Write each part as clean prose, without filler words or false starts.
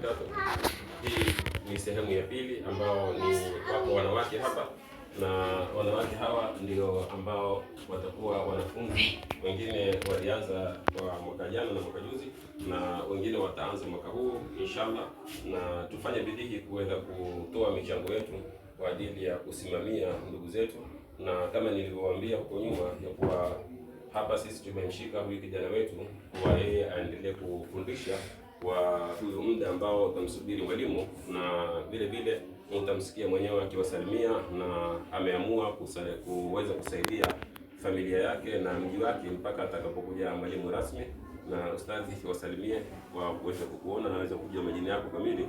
wabarakatuh. Hii ni sehemu ya pili ambao ni wapo wanawake hapa, na wanawake hawa ndio ambao watakuwa wanafunzi. Wengine walianza kwa mwaka jana na mwaka juzi, na wengine wataanza mwaka huu inshallah, na tufanye bidii kuweza kutoa michango yetu kwa ajili ya kusimamia ndugu zetu, na kama nilivyowaambia huko nyuma ya kuwa hapa sisi tumemshika huyu kijana wetu kwa yeye aendelee kufundisha kwa huyu muda ambao utamsubiri mwalimu, na vile vile mtamsikia mwenyewe akiwasalimia, na ameamua kuweza kusaidia familia yake na mji wake mpaka atakapokuja mwalimu rasmi. Na ustadhi kiwasalimie kwa kuweza kukuona na aweze kuja majina yako kamili,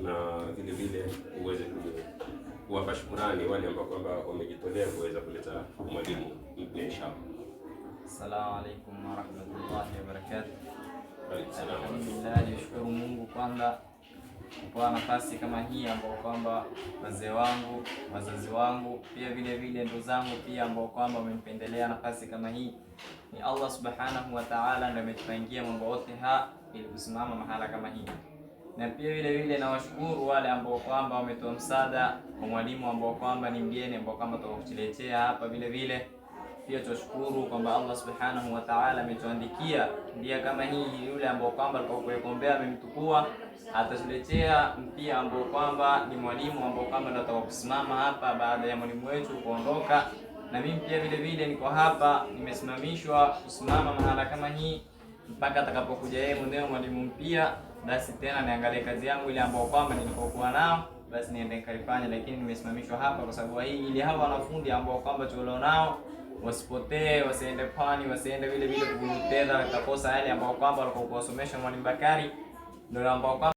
na vile vile uweze kuwapa shukrani wale ambao kwamba wamejitolea kuweza kuleta mwalimu mpya inshallah. Assalamu alaykum wa rahmatullahi wa barakatuh. Alhamdulillah, nishukuru Mungu kwanza kwa nafasi kama hii ambao kwamba wazee wangu, wazazi wangu, pia vile vile ndugu zangu pia ambao kwamba wamenipendelea nafasi kama hii. Ni Allah subhanahu wa ta'ala ndiye ametupangia mambo yote ili kusimama mahala kama hii. Na pia vile vile nawashukuru wale ambao kwamba wametoa msaada kwa mwalimu ambao kwamba ni mgeni ambao kwamba tutakuletea hapa. Vile vile pia tunashukuru kwamba Allah subhanahu wa ta'ala ametuandikia ndia kama hii, yule ambao kwamba alikokuombea amemtukua, atatuletea mpia ambao kwamba ni mwalimu ambao kwamba ndio atakusimama hapa baada ya mwalimu wetu kuondoka. Na mimi pia vile vile niko hapa nimesimamishwa kusimama mahala kama hii mpaka atakapokuja yeye mwenyewe mwalimu mpya, basi tena niangalie kazi yangu ile ambao kwamba nilikokuwa nao basi niende nikalifanya. Lakini nimesimamishwa hapa kwa sababu hii ili hawa wanafunzi ambao kwamba tulio nao wasipotee, wasiende pani, wasiende vile vile kupoteza kakosa yale ambao kwamba walikuwa kuwasomesha mwalimu Bakari ndio ambao